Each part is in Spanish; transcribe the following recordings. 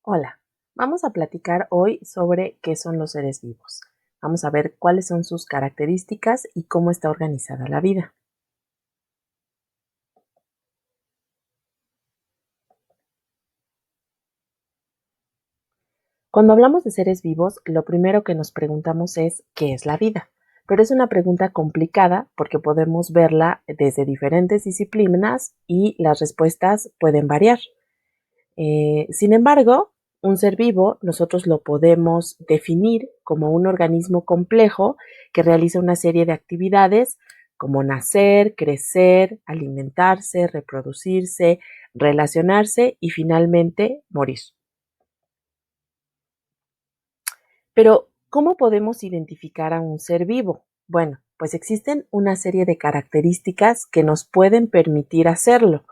Hola, vamos a platicar hoy sobre qué son los seres vivos. Vamos a ver cuáles son sus características y cómo está organizada la vida. Cuando hablamos de seres vivos, lo primero que nos preguntamos es ¿qué es la vida? Pero es una pregunta complicada porque podemos verla desde diferentes disciplinas y las respuestas pueden variar. Sin embargo, un ser vivo nosotros lo podemos definir como un organismo complejo que realiza una serie de actividades como nacer, crecer, alimentarse, reproducirse, relacionarse y finalmente morir. Pero, ¿cómo podemos identificar a un ser vivo? Bueno, pues existen una serie de características que nos pueden permitir hacerlo.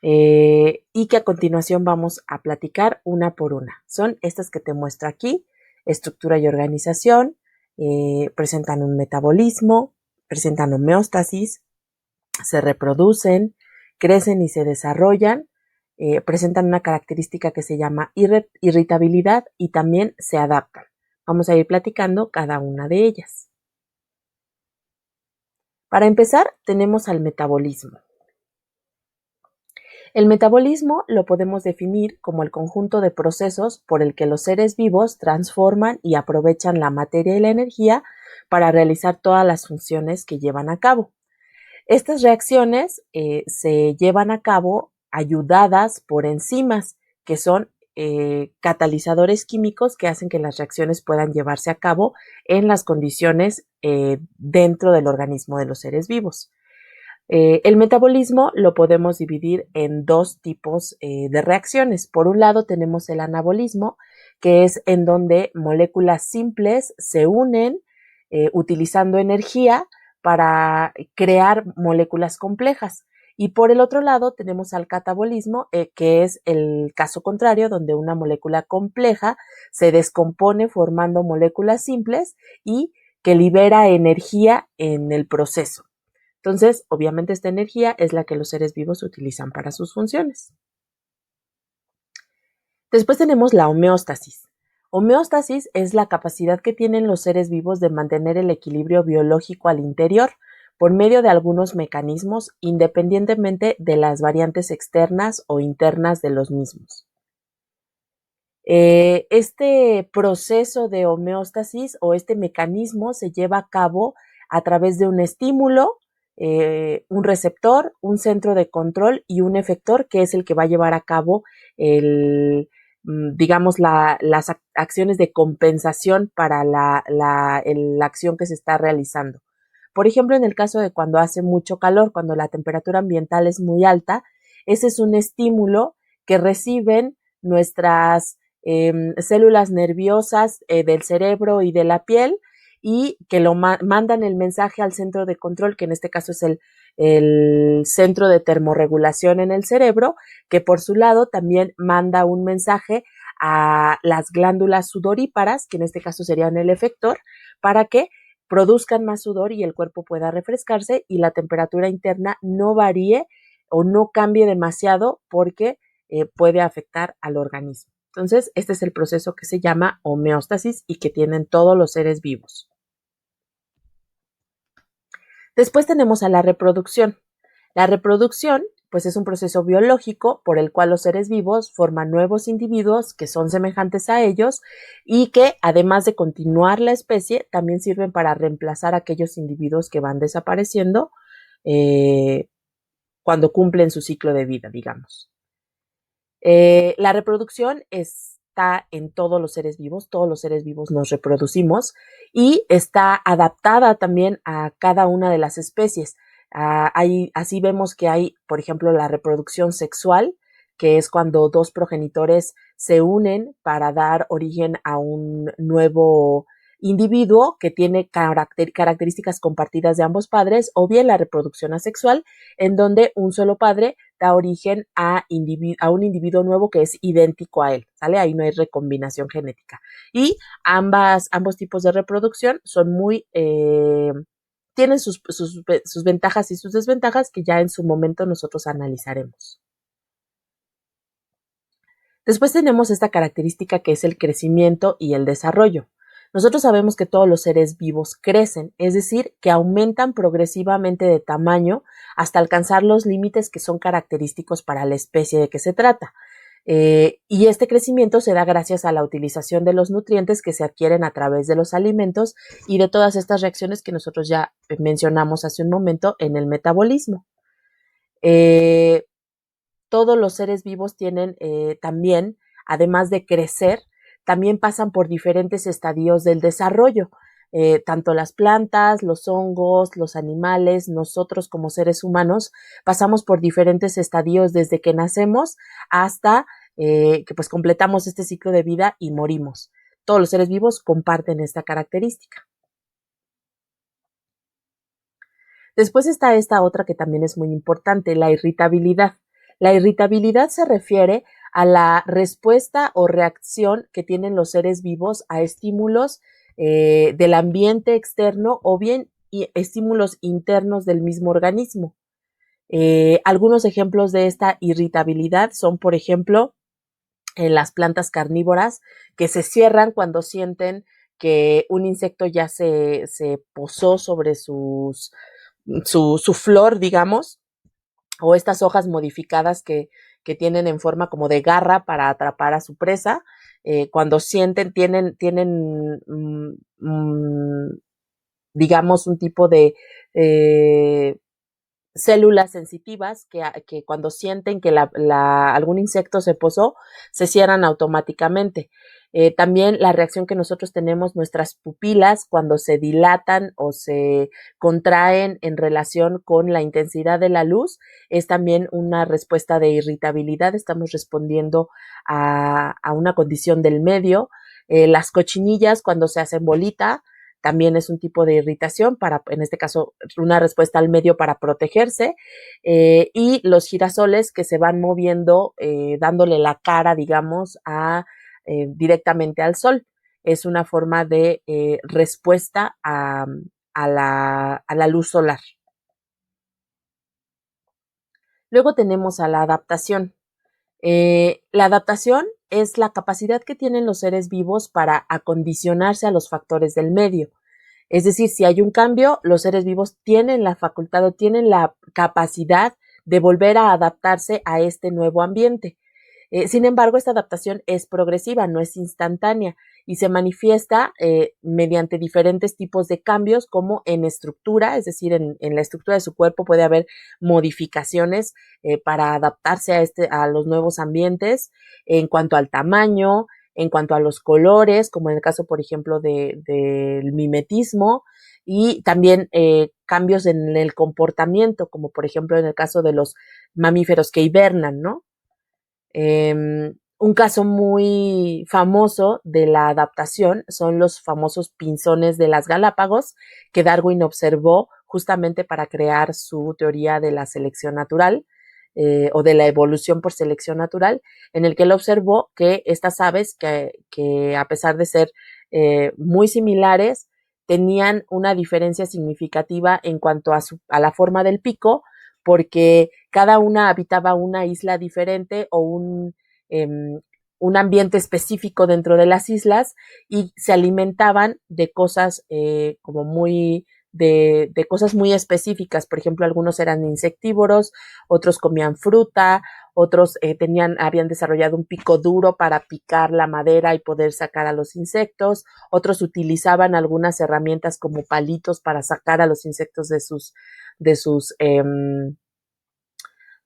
Y que a continuación vamos a platicar una por una. Son estas que te muestro aquí: estructura y organización, presentan un metabolismo, presentan homeostasis, se reproducen, crecen y se desarrollan, presentan una característica que se llama irritabilidad y también se adaptan. Vamos a ir platicando cada una de ellas. Para empezar, tenemos al metabolismo. El metabolismo lo podemos definir como el conjunto de procesos por el que los seres vivos transforman y aprovechan la materia y la energía para realizar todas las funciones que llevan a cabo. Estas reacciones se llevan a cabo ayudadas por enzimas, que son catalizadores químicos que hacen que las reacciones puedan llevarse a cabo en las condiciones dentro del organismo de los seres vivos. El metabolismo lo podemos dividir en dos tipos de reacciones. Por un lado tenemos el anabolismo, que es en donde moléculas simples se unen utilizando energía para crear moléculas complejas. Y por el otro lado tenemos al catabolismo, que es el caso contrario, donde una molécula compleja se descompone formando moléculas simples y que libera energía en el proceso. Entonces, obviamente esta energía es la que los seres vivos utilizan para sus funciones. Después tenemos la homeostasis. Homeostasis es la capacidad que tienen los seres vivos de mantener el equilibrio biológico al interior por medio de algunos mecanismos, independientemente de las variantes externas o internas de los mismos. Este proceso de homeostasis o este mecanismo se lleva a cabo a través de un estímulo, un receptor, un centro de control y un efector, que es el que va a llevar a cabo digamos, las acciones de compensación para la acción que se está realizando. Por ejemplo, en el caso de cuando hace mucho calor, cuando la temperatura ambiental es muy alta, ese es un estímulo que reciben nuestras células nerviosas del cerebro y de la piel, y que lo mandan el mensaje al centro de control, que en este caso es el centro de termorregulación en el cerebro, que por su lado también manda un mensaje a las glándulas sudoríparas, que en este caso serían el efector, para que produzcan más sudor y el cuerpo pueda refrescarse y la temperatura interna no varíe o no cambie demasiado, porque puede afectar al organismo. Entonces, este es el proceso que se llama homeostasis y que tienen todos los seres vivos. Después tenemos a la reproducción. La reproducción, pues, es un proceso biológico por el cual los seres vivos forman nuevos individuos que son semejantes a ellos y que, además de continuar la especie, también sirven para reemplazar a aquellos individuos que van desapareciendo eh, cuando cumplen su ciclo de vida, digamos. La reproducción está en todos los seres vivos nos reproducimos y está adaptada también a cada una de las especies. Así vemos que hay, por ejemplo, la reproducción sexual, que es cuando dos progenitores se unen para dar origen a un nuevo individuo que tiene características compartidas de ambos padres, o bien la reproducción asexual, en donde un solo padre da origen a un individuo nuevo que es idéntico a él, ¿sale? Ahí no hay recombinación genética. Y ambos tipos de reproducción son tienen sus ventajas y sus desventajas, que ya en su momento nosotros analizaremos. Después tenemos esta característica que es el crecimiento y el desarrollo. Nosotros sabemos que todos los seres vivos crecen, es decir, que aumentan progresivamente de tamaño hasta alcanzar los límites que son característicos para la especie de que se trata. Y este crecimiento se da gracias a la utilización de los nutrientes que se adquieren a través de los alimentos y de todas estas reacciones que nosotros ya mencionamos hace un momento en el metabolismo. Todos los seres vivos tienen también, además de crecer, también pasan por diferentes estadios del desarrollo. Tanto las plantas, los hongos, los animales, nosotros como seres humanos, pasamos por diferentes estadios desde que nacemos hasta que pues completamos este ciclo de vida y morimos. Todos los seres vivos comparten esta característica. Después está esta otra que también es muy importante, la irritabilidad. La irritabilidad se refiere a la respuesta o reacción que tienen los seres vivos a estímulos del ambiente externo o bien estímulos internos del mismo organismo. Algunos ejemplos de esta irritabilidad son, por ejemplo, en las plantas carnívoras que se cierran cuando sienten que un insecto ya se posó sobre su flor, digamos, o estas hojas modificadas que tienen en forma como de garra para atrapar a su presa. Cuando sienten, tienen digamos, un tipo de células sensitivas que cuando sienten que algún insecto se posó, se cierran automáticamente. También la reacción que nosotros tenemos, nuestras pupilas, cuando se dilatan o se contraen en relación con la intensidad de la luz, es también una respuesta de irritabilidad. Estamos respondiendo a una condición del medio. Las cochinillas, cuando se hacen bolita, también es un tipo de irritación para, en este caso, una respuesta al medio para protegerse, y los girasoles que se van moviendo, dándole la cara, digamos, directamente al sol. Es una forma de respuesta a la luz solar. Luego tenemos a la adaptación. La adaptación es la capacidad que tienen los seres vivos para acondicionarse a los factores del medio. Es decir, si hay un cambio, los seres vivos tienen la facultad o tienen la capacidad de volver a adaptarse a este nuevo ambiente. Sin embargo, esta adaptación es progresiva, no es instantánea y se manifiesta mediante diferentes tipos de cambios como en estructura, es decir, en la estructura de su cuerpo puede haber modificaciones para adaptarse a los nuevos ambientes en cuanto al tamaño, en cuanto a los colores, como en el caso, por ejemplo, del mimetismo, y también cambios en el comportamiento, como por ejemplo en el caso de los mamíferos que hibernan, ¿no? Un caso muy famoso de la adaptación son los famosos pinzones de las Galápagos que Darwin observó justamente para crear su teoría de la selección natural o de la evolución por selección natural, en el que él observó que estas aves, que a pesar de ser muy similares, tenían una diferencia significativa en cuanto a la forma del pico, porque cada una habitaba una isla diferente o un ambiente específico dentro de las islas y se alimentaban de cosas como de cosas muy específicas. Por ejemplo, algunos eran insectívoros, otros comían fruta, otros habían desarrollado un pico duro para picar la madera y poder sacar a los insectos, otros utilizaban algunas herramientas como palitos para sacar a los insectos de sus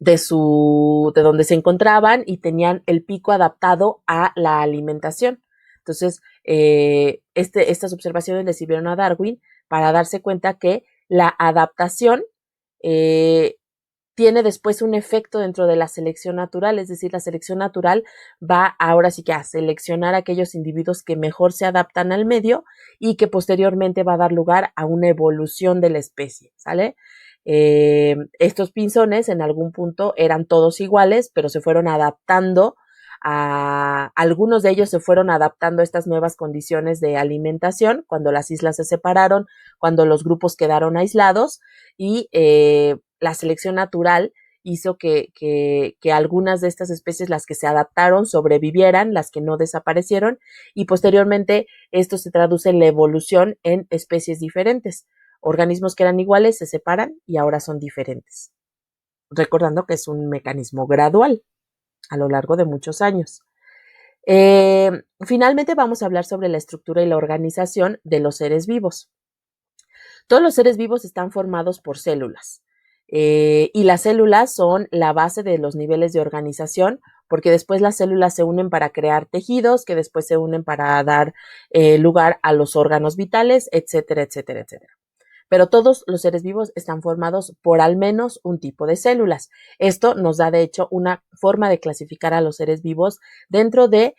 de donde se encontraban y tenían el pico adaptado a la alimentación. Entonces, estas observaciones le sirvieron a Darwin para darse cuenta que la adaptación tiene después un efecto dentro de la selección natural, es decir, la selección natural va ahora sí que a seleccionar a aquellos individuos que mejor se adaptan al medio y que posteriormente va a dar lugar a una evolución de la especie, ¿sale? Estos pinzones en algún punto eran todos iguales, pero se fueron adaptando algunos de ellos se fueron adaptando a estas nuevas condiciones de alimentación cuando las islas se separaron, cuando los grupos quedaron aislados y la selección natural hizo que algunas de estas especies, las que se adaptaron, sobrevivieran, las que no desaparecieron, y posteriormente esto se traduce en la evolución en especies diferentes. Organismos que eran iguales se separan y ahora son diferentes. Recordando que es un mecanismo gradual a lo largo de muchos años. Finalmente vamos a hablar sobre la estructura y la organización de los seres vivos. Todos los seres vivos están formados por células. Y las células son la base de los niveles de organización, porque después las células se unen para crear tejidos, que después se unen para dar lugar a los órganos vitales, etcétera, etcétera, etcétera. Pero todos los seres vivos están formados por al menos un tipo de células. Esto nos da, de hecho, una forma de clasificar a los seres vivos dentro de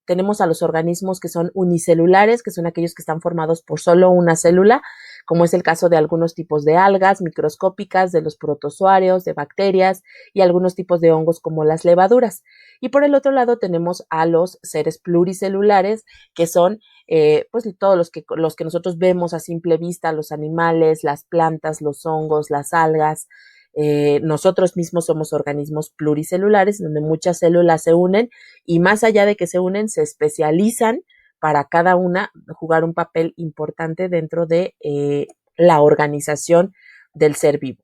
tenemos a los organismos que son unicelulares, que son aquellos que están formados por solo una célula, como es el caso de algunos tipos de algas microscópicas, de los protozoarios, de bacterias y algunos tipos de hongos como las levaduras. Y por el otro lado tenemos a los seres pluricelulares, que son pues todos los que nosotros vemos a simple vista, los animales, las plantas, los hongos, las algas. Nosotros mismos somos organismos pluricelulares, donde muchas células se unen y más allá de que se unen, se especializan para cada una jugar un papel importante dentro de la organización del ser vivo.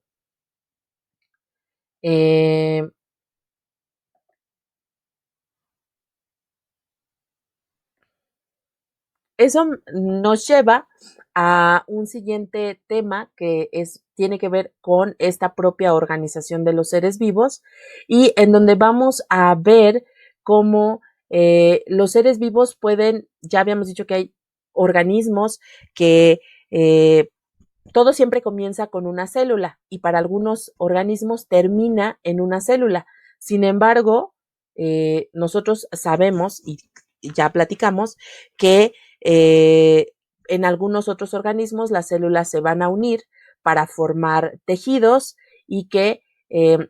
Eso nos lleva a un siguiente tema que tiene que ver con esta propia organización de los seres vivos y en donde vamos a ver cómo los seres vivos ya habíamos dicho que hay organismos que todo siempre comienza con una célula y para algunos organismos termina en una célula. Sin embargo, nosotros sabemos y ya platicamos que en algunos otros organismos las células se van a unir para formar tejidos y que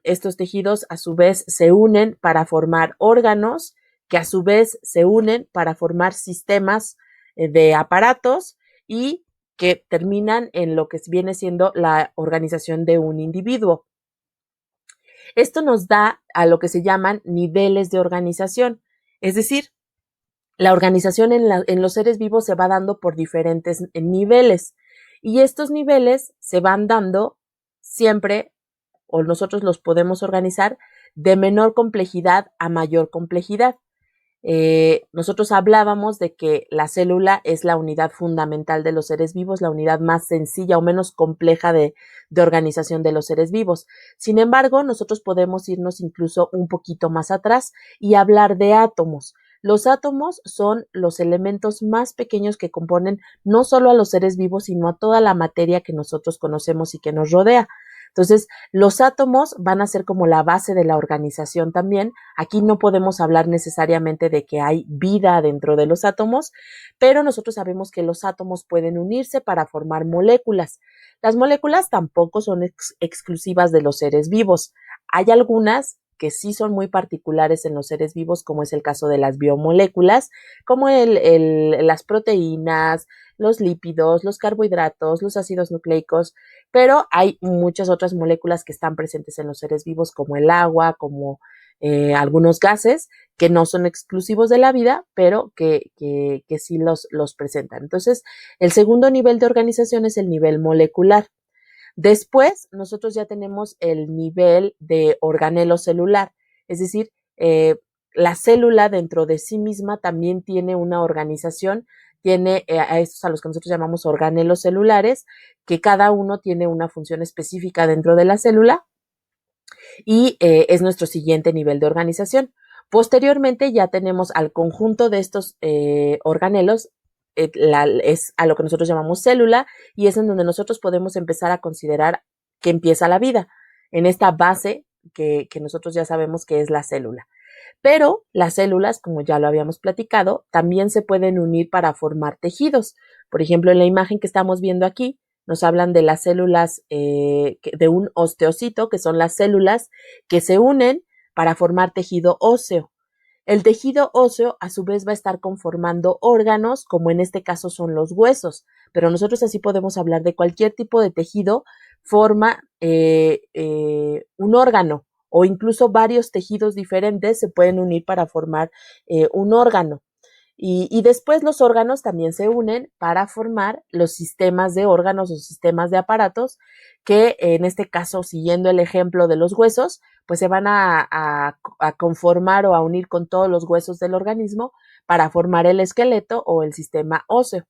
estos tejidos a su vez se unen para formar órganos que a su vez se unen para formar sistemas de aparatos y que terminan en lo que viene siendo la organización de un individuo. Esto nos da a lo que se llaman niveles de organización, es decir, la organización en los seres vivos se va dando por diferentes niveles y estos niveles se van dando siempre, o nosotros los podemos organizar de menor complejidad a mayor complejidad. Nosotros hablábamos de que la célula es la unidad fundamental de los seres vivos, la unidad más sencilla o menos compleja de organización de los seres vivos. Sin embargo, nosotros podemos irnos incluso un poquito más atrás y hablar de átomos. Los átomos son los elementos más pequeños que componen no solo a los seres vivos, sino a toda la materia que nosotros conocemos y que nos rodea. Entonces, los átomos van a ser como la base de la organización también. Aquí no podemos hablar necesariamente de que hay vida dentro de los átomos, pero nosotros sabemos que los átomos pueden unirse para formar moléculas. Las moléculas tampoco son exclusivas de los seres vivos. Hay algunas que sí son muy particulares en los seres vivos, como es el caso de las biomoléculas, como las proteínas, los lípidos, los carbohidratos, los ácidos nucleicos, pero hay muchas otras moléculas que están presentes en los seres vivos, como el agua, como algunos gases que no son exclusivos de la vida, pero que sí los presentan. Entonces, el segundo nivel de organización es el nivel molecular. Después, nosotros ya tenemos el nivel de organelo celular, es decir, la célula dentro de sí misma también tiene una organización, tiene a estos a los que nosotros llamamos organelos celulares, que cada uno tiene una función específica dentro de la célula y es nuestro siguiente nivel de organización. Posteriormente ya tenemos al conjunto de estos organelos, es a lo que nosotros llamamos célula y es en donde nosotros podemos empezar a considerar que empieza la vida, en esta base que nosotros ya sabemos que es la célula. Pero las células, como ya lo habíamos platicado, también se pueden unir para formar tejidos. Por ejemplo, en la imagen que estamos viendo aquí, nos hablan de las células de un osteocito, que son las células que se unen para formar tejido óseo. El tejido óseo a su vez va a estar conformando órganos, como en este caso son los huesos, pero nosotros así podemos hablar de cualquier tipo de tejido forma un órgano, o incluso varios tejidos diferentes se pueden unir para formar un órgano. Y después los órganos también se unen para formar los sistemas de órganos o sistemas de aparatos que en este caso, siguiendo el ejemplo de los huesos, pues se van a conformar o a unir con todos los huesos del organismo para formar el esqueleto o el sistema óseo.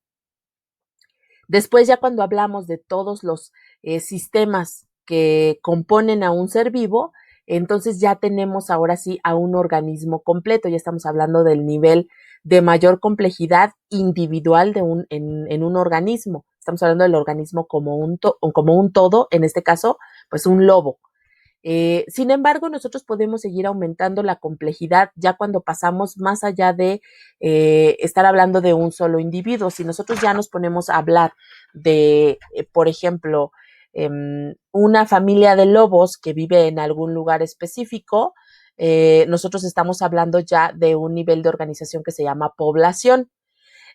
Después ya cuando hablamos de todos los sistemas que componen a un ser vivo, entonces ya tenemos ahora sí a un organismo completo, ya estamos hablando del nivel de mayor complejidad individual en un organismo. Estamos hablando del organismo como un todo, en este caso, pues un lobo. Sin embargo, nosotros podemos seguir aumentando la complejidad ya cuando pasamos más allá de estar hablando de un solo individuo. Si nosotros ya nos ponemos a hablar de, por ejemplo, una familia de lobos que vive en algún lugar específico, nosotros estamos hablando ya de un nivel de organización que se llama población.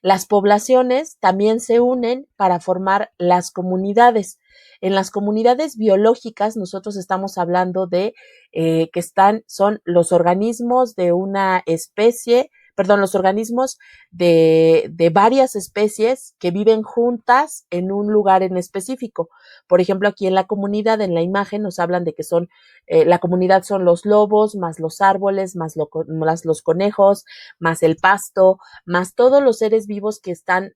Las poblaciones también se unen para formar las comunidades. En las comunidades biológicas nosotros estamos hablando de son los organismos de una especie, perdón, los organismos de varias especies que viven juntas en un lugar en específico. Por ejemplo, aquí en la comunidad, en la imagen, nos hablan de que la comunidad son los lobos, más los árboles, más los conejos, más el pasto, más todos los seres vivos que están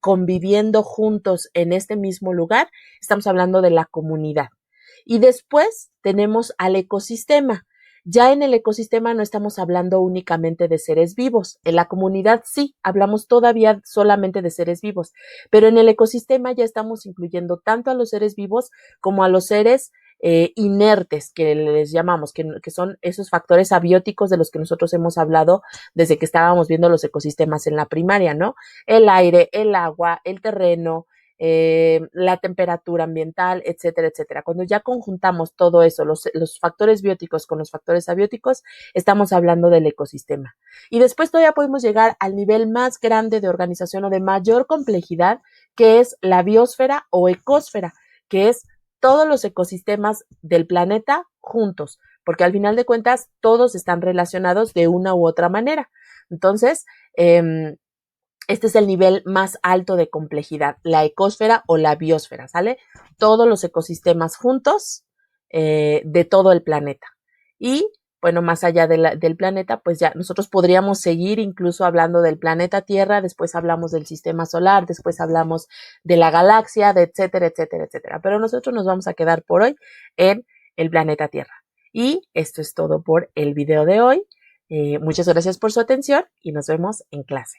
conviviendo juntos en este mismo lugar. Estamos hablando de la comunidad. Y después tenemos al ecosistema. Ya en el ecosistema no estamos hablando únicamente de seres vivos. En la comunidad sí, hablamos todavía solamente de seres vivos, pero en el ecosistema ya estamos incluyendo tanto a los seres vivos como a los seres inertes, que les llamamos, que son esos factores abióticos de los que nosotros hemos hablado desde que estábamos viendo los ecosistemas en la primaria, ¿no? El aire, el agua, el terreno, la temperatura ambiental, etcétera, etcétera. Cuando ya conjuntamos todo eso, los factores bióticos con los factores abióticos, estamos hablando del ecosistema. Y después todavía podemos llegar al nivel más grande de organización o de mayor complejidad, que es la biosfera o ecósfera, que es todos los ecosistemas del planeta juntos, porque al final de cuentas todos están relacionados de una u otra manera. Entonces, este es el nivel más alto de complejidad, la ecósfera o la biosfera, ¿sale? Todos los ecosistemas juntos de todo el planeta. Y, bueno, más allá del planeta, pues ya nosotros podríamos seguir incluso hablando del planeta Tierra, después hablamos del sistema solar, después hablamos de la galaxia, de etcétera, etcétera, etcétera. Pero nosotros nos vamos a quedar por hoy en el planeta Tierra. Y esto es todo por el video de hoy. Muchas gracias por su atención y nos vemos en clase.